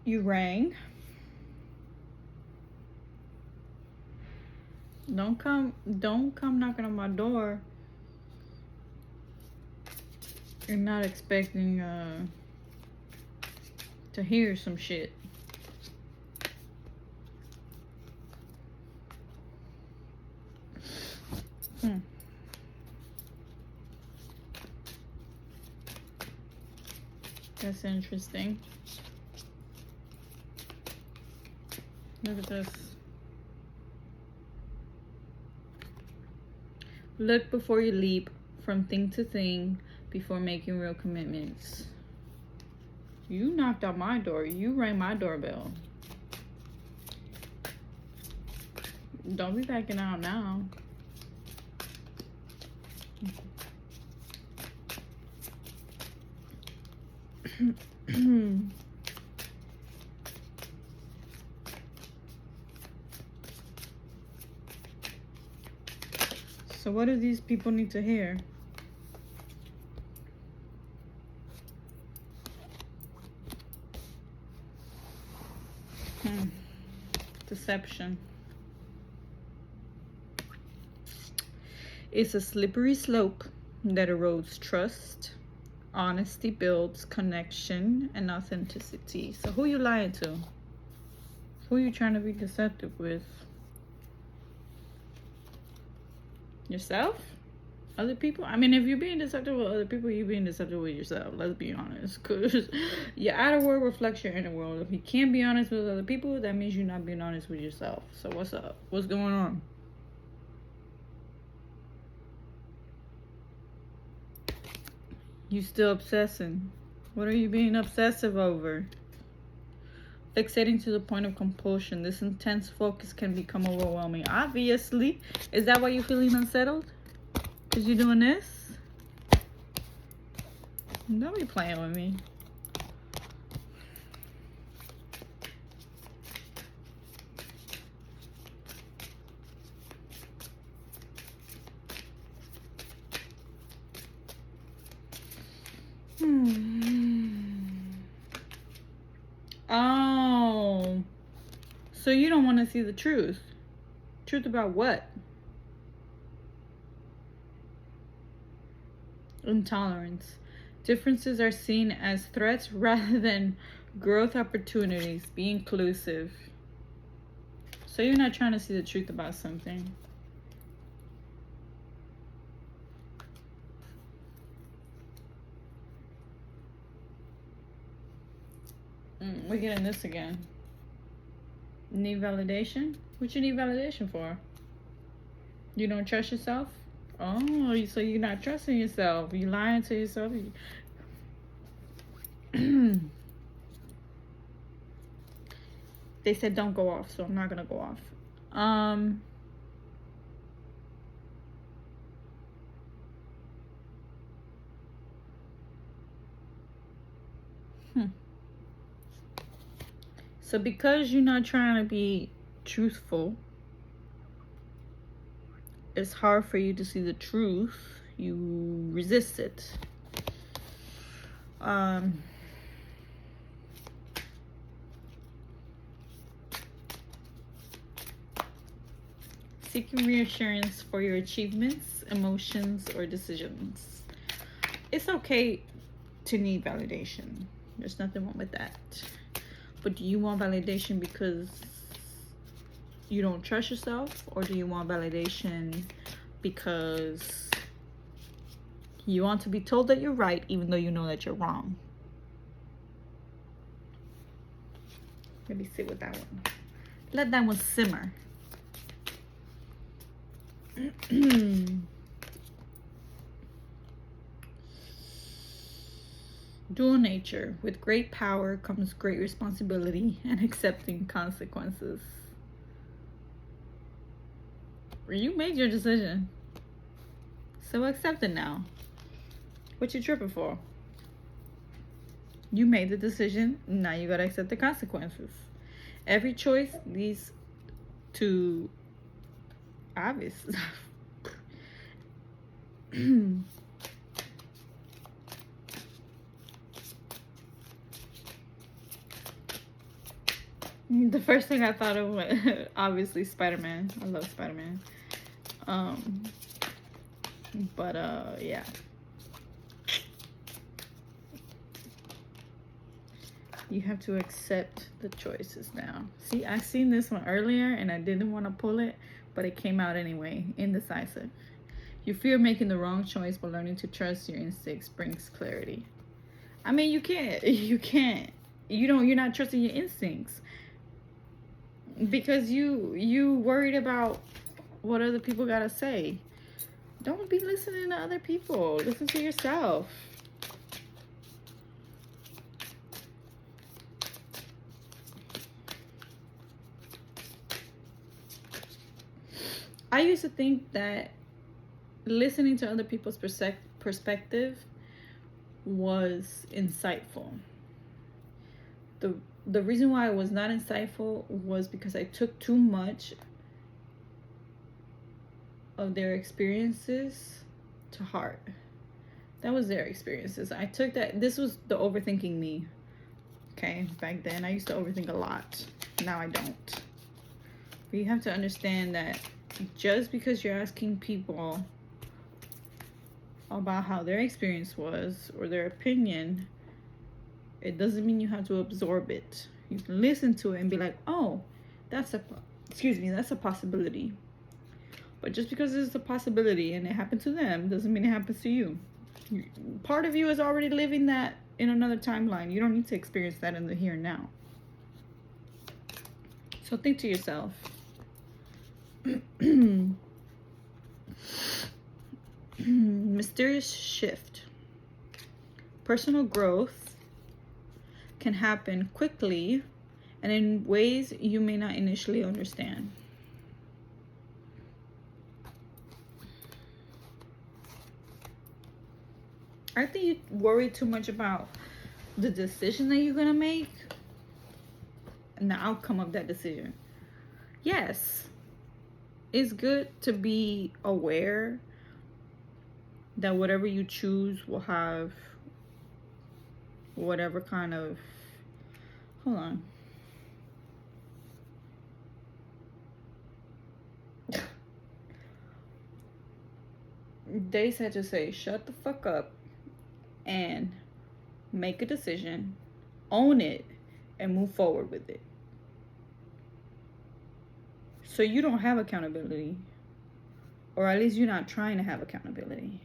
You rang. Don't come knocking on my door. You're not expecting to hear some shit. That's interesting. Look at this. Look before you leap from thing to thing before making real commitments. You knocked on my door. You rang my doorbell. Don't be backing out now. So what do these people need to hear? Deception. It's a slippery slope that erodes trust. Honesty builds connection and authenticity. So who you lying to? Who you trying to be deceptive with? Yourself? Other people? I mean, if you're being deceptive with other people, you're being deceptive with yourself. Let's be honest. Because your outer world reflects your inner world. If you can't be honest with other people, that means you're not being honest with yourself. So what's up? What's going on? You still obsessing? What are you being obsessive over? Fixating to the point of compulsion. This intense focus can become overwhelming. Obviously. Is that why you're feeling unsettled? Because you're doing this? Don't be playing with me. Oh. So you don't want to see the truth. Truth about what? Intolerance. Differences are seen as threats rather than growth opportunities. Be inclusive. So you're not trying to see the truth about something. We're getting this again. Need validation? What you need validation for? You don't trust yourself? Oh, so you're not trusting yourself. You lying to yourself. They said don't go off, so I'm not gonna go off. So because you're not trying to be truthful, it's hard for you to see the truth. You resist it. Seeking reassurance for your achievements, emotions, or decisions. It's okay to need validation. There's nothing wrong with that. But do you want validation because you don't trust yourself? Or do you want validation because you want to be told that you're right even though you know that you're wrong? Let me sit with that one. Let that one simmer. Dual nature. With great power comes great responsibility and accepting consequences. You made your decision, so accept it now. What you tripping for? You made the decision, now you gotta accept the consequences. Every choice leads to obvious. The first thing I thought of was obviously Spider-Man. I love Spider-Man. Um, but yeah. You have to accept the choices now. See, I seen this one earlier and I didn't want to pull it, but it came out anyway. Indecisive. You fear making the wrong choice, but learning to trust your instincts brings clarity. I mean, you can't. You can't. You're not trusting your instincts because you worried about what other people gotta say. Don't be listening to other people. Listen to yourself. I used to think that listening to other people's perspective was insightful. The reason why it was not insightful was because I took too much of their experiences to heart. That was their experiences. I took that. This was the overthinking me. Okay, back then I used to overthink a lot. Now I don't. But you have to understand that just because you're asking people about how their experience was or their opinion, it doesn't mean you have to absorb it. You can listen to it and be like, oh, that's a possibility. But just because it's a possibility and it happened to them doesn't mean it happens to you. Part of you is already living that in another timeline. You don't need to experience that in the here and now. So think to yourself. Mysterious shift. Personal growth can happen quickly and in ways you may not initially understand. I think you worry too much about the decision that you're gonna make and the outcome of that decision. Yes, it's good to be aware that whatever you choose will have whatever kind of, hold on. They said to say, shut the fuck up and make a decision, own it, and move forward with it. So you don't have accountability, or at least you're not trying to have accountability.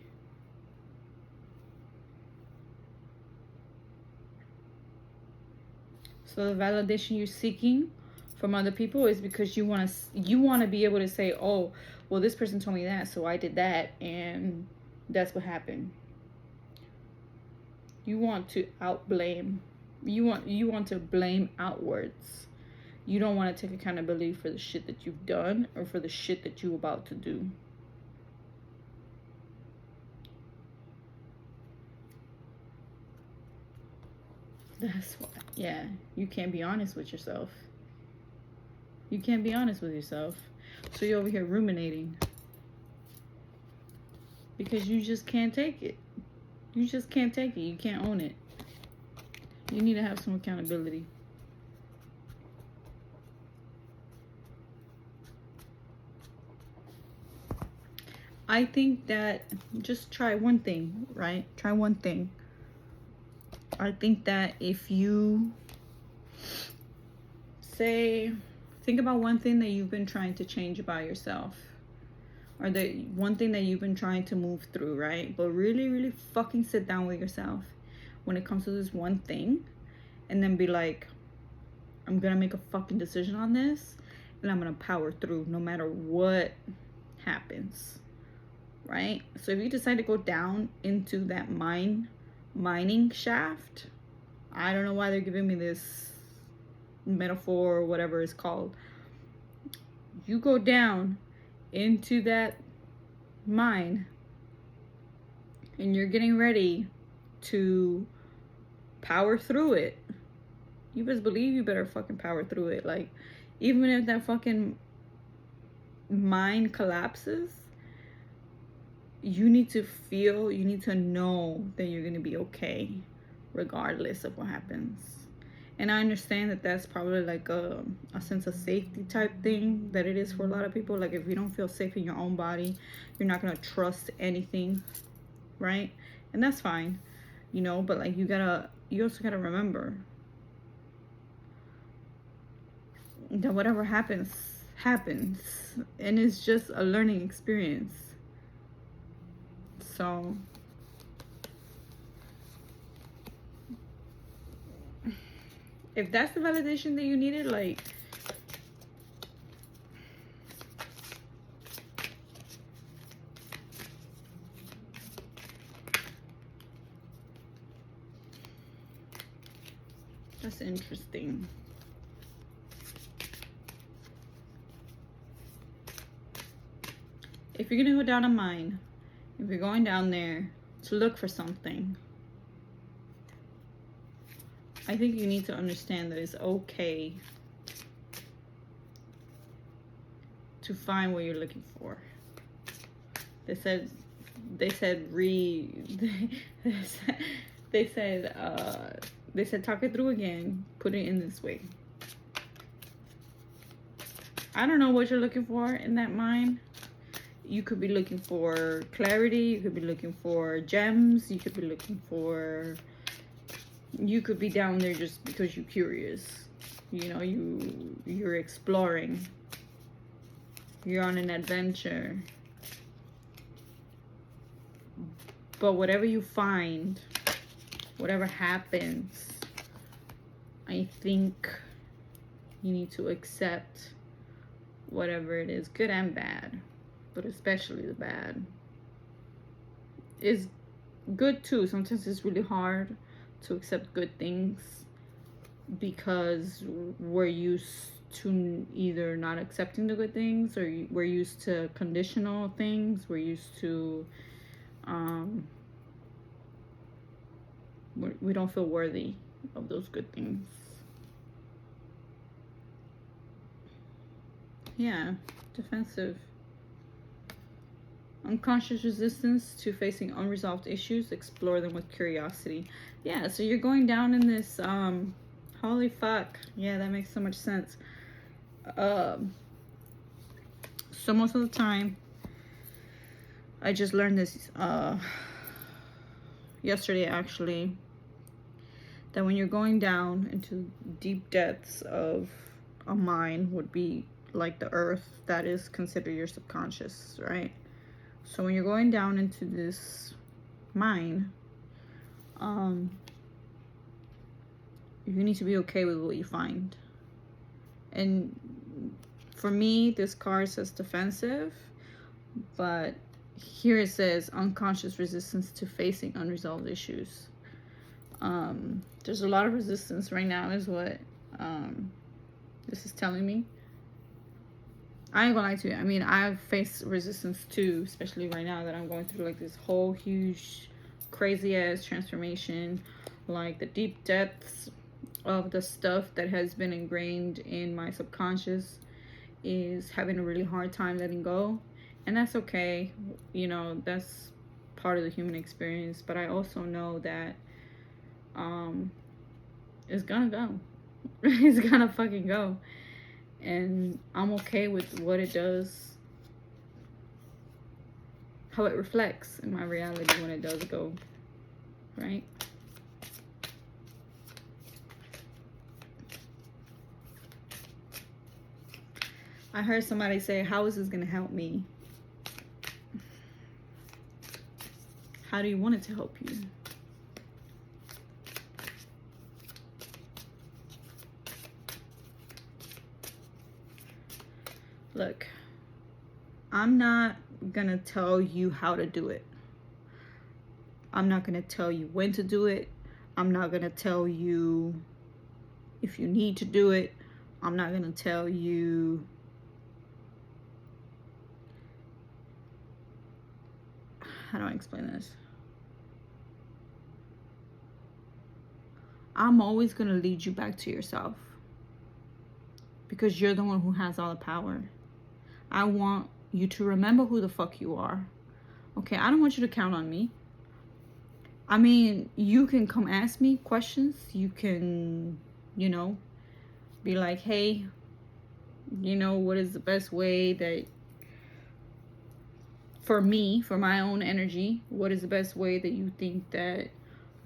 So the validation you're seeking from other people is because you want to be able to say, oh, well, this person told me that, so I did that, and that's what happened. You want to outblame. You want to blame outwards. You don't want to take accountability for the shit that you've done or for the shit that you're about to do. That's why, yeah, you can't be honest with yourself. You can't be honest with yourself. So you're over here ruminating. Because you just can't take it. You just can't take it. You can't own it. You need to have some accountability. I think that just try one thing, right? Try one thing. I think that if you think about one thing that you've been trying to change about yourself, or the one thing that you've been trying to move through, right? But really, really fucking sit down with yourself when it comes to this one thing and then be like, I'm gonna make a fucking decision on this and I'm gonna power through no matter what happens, right? So if you decide to go down into that mining shaft, I don't know why they're giving me this metaphor or whatever it's called. You go down into that mine and you're getting ready to power through it. You best believe you better fucking power through it. Like, even if that fucking mine collapses, you need to know that you're gonna be okay regardless of what happens. And I understand that that's probably like a sense of safety type thing that it is for a lot of people. Like if you don't feel safe in your own body, you're not gonna trust anything, right? And that's fine, you know, but like you also gotta remember that whatever happens, happens. And it's just a learning experience. So if that's the validation that you needed, like, that's interesting. If you're gonna go down a mine, if you're going down there to look for something, I think you need to understand that it's okay to find what you're looking for. They said they said talk it through again, put it in this way. I don't know what you're looking for in that mine. You could be looking for clarity, you could be looking for gems, you could be looking for, you could be down there just because you're curious. You know, you're exploring. You're on an adventure. But whatever you find, whatever happens, I think you need to accept whatever it is, good and bad, but especially the bad. Is good too. Sometimes it's really hard to accept good things because we're used to either not accepting the good things, or we're used to conditional things. We're used to we don't feel worthy of those good things. Yeah, defensive. Unconscious resistance to facing unresolved issues, explore them with curiosity. Yeah, so you're going down in this holy fuck. Yeah, that makes so much sense. So most of the time, I just learned this yesterday actually, that when you're going down into deep depths of a mine, would be like the earth, that is considered your subconscious, right? So when you're going down into this mine, you need to be okay with what you find. And for me, this card says defensive, but here it says unconscious resistance to facing unresolved issues. There's a lot of resistance right now is what this is telling me. I ain't gonna lie to you. I mean, I've faced resistance too, especially right now that I'm going through like this whole huge, crazy ass transformation. Like the deep depths of the stuff that has been ingrained in my subconscious is having a really hard time letting go. And that's okay. You know, that's part of the human experience. But I also know that it's gonna go. It's gonna fucking go. And I'm okay with what it does, how it reflects in my reality when it does go, right? I heard somebody say, how is this going to help me? How do you want it to help you? Look, I'm not gonna tell you how to do it. I'm not gonna tell you when to do it. I'm not gonna tell you if you need to do it. I'm not gonna tell you how do I explain this? I'm always gonna lead you back to yourself, because you're the one who has all the power. I want you to remember who the fuck you are. Okay, I don't want you to count on me. I mean, you can come ask me questions. You can you know, be like, hey, you know, what is the best way that for me, for my own energy, what is the best way that you think that,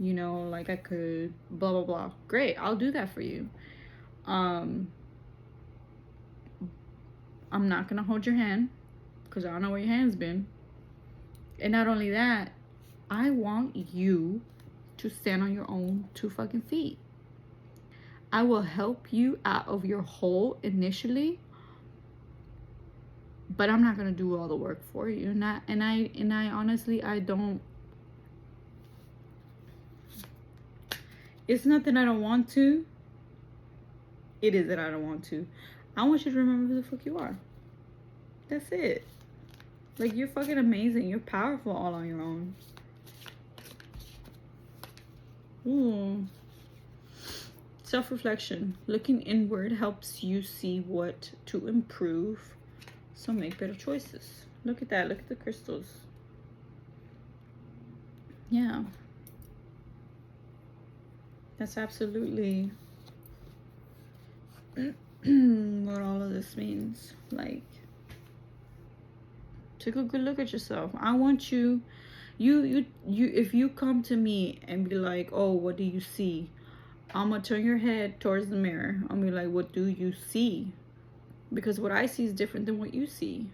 you know, like I could blah blah blah. Great, I'll do that for you. I'm not gonna hold your hand because I don't know where your hand's been. And not only that, I want you to stand on your own 2 fucking feet. I will help you out of your hole initially, but I'm not gonna do all the work for you. And I honestly, I don't. It's not that I don't want to. It is that I don't want to. I want you to remember who the fuck you are. That's it. Like, you're fucking amazing. You're powerful all on your own. Ooh. Self-reflection. Looking inward helps you see what to improve, so make better choices. Look at that. Look at the crystals. Yeah. That's absolutely what all of this means. Like, take a good look at yourself. I want you if you come to me and be like, oh, what do you see? I'm gonna turn your head towards the mirror. I'm gonna be like, what do you see? Because what I see is different than what you see.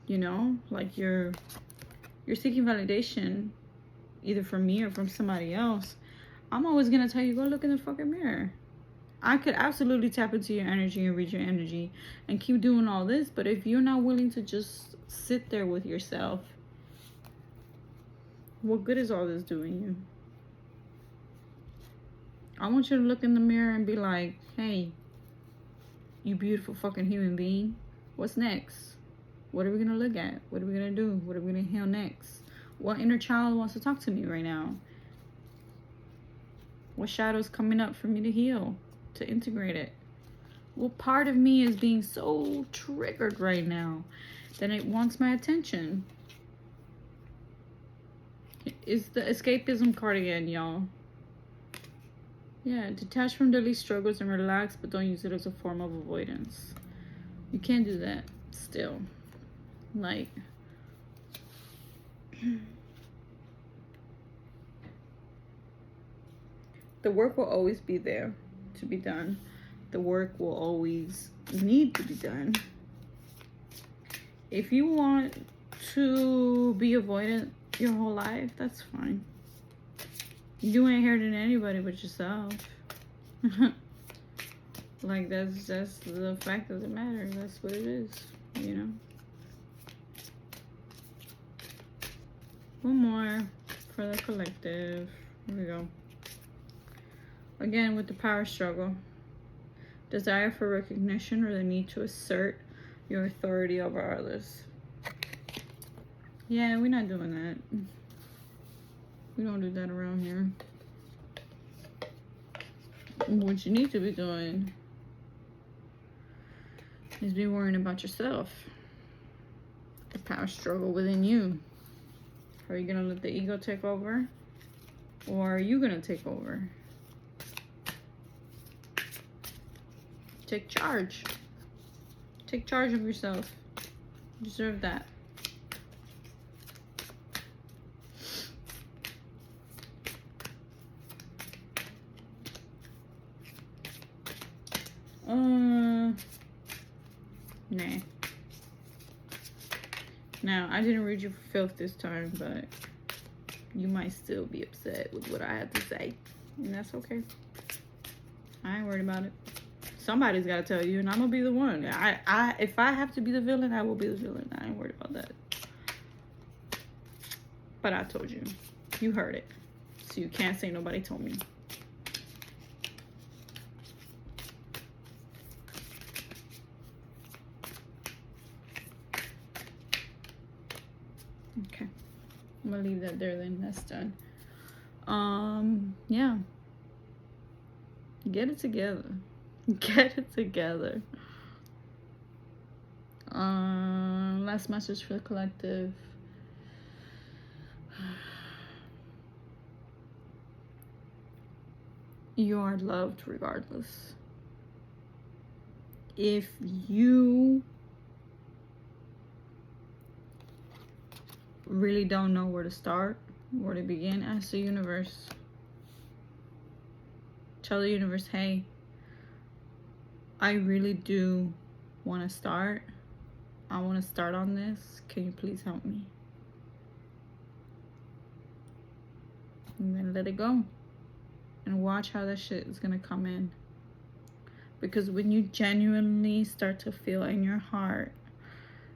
You know, like you're seeking validation either from me or from somebody else. I'm always gonna tell you, go look in the fucking mirror. I could absolutely tap into your energy and read your energy and keep doing all this, but if you're not willing to just sit there with yourself, what good is all this doing you? I want you to look in the mirror and be like, hey, you beautiful fucking human being. What's next? What are we gonna look at? What are we gonna do? What are we gonna heal next? What inner child wants to talk to me right now? What shadow's coming up for me to heal, to integrate it? What part of me is being so triggered right now that it wants my attention? It's the escapism card again, y'all. Yeah, detach from daily struggles and relax, but don't use it as a form of avoidance. You can't do that still. Like, the work will always be there to be done. The work will always need to be done. If you want to be avoidant your whole life, that's fine. You ain't hurting anybody but yourself. Like, that's the fact of the matter. That's what it is, you know. One more for the collective. Here we go. Again, with the power struggle. Desire for recognition or the need to assert your authority over others. Yeah, we're not doing that. We don't do that around here. What you need to be doing is be worrying about yourself. The power struggle within you. Are you going to let the ego take over? Or are you going to take over? Take charge. Take charge of yourself. You deserve that. Nah. Now, I didn't read you for filth this time, but you might still be upset with what I had to say. And that's okay. I ain't worried about it. Somebody's got to tell you, and I'm going to be the one. If I have to be the villain, I will be the villain. I ain't worried about that. But I told you. You heard it. So you can't say nobody told me. Okay. I'm going to leave that there then. That's done. Yeah. Get it together. Get it together. Last message for the collective. you are loved regardless. If you really don't know where to start, where to begin, ask the universe. Tell the universe, hey, I really do want to start. I want to start on this. Can you please help me? And then let it go. And watch how that shit is going to come in. Because when you genuinely start to feel in your heart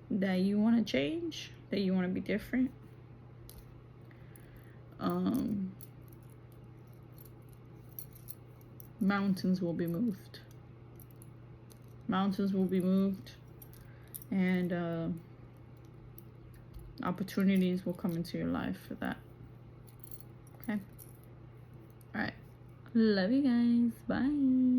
that you want to change, that you want to be different, mountains will be moved. Mountains will be moved, and opportunities will come into your life for that. Okay? Alright. Love you guys. Bye.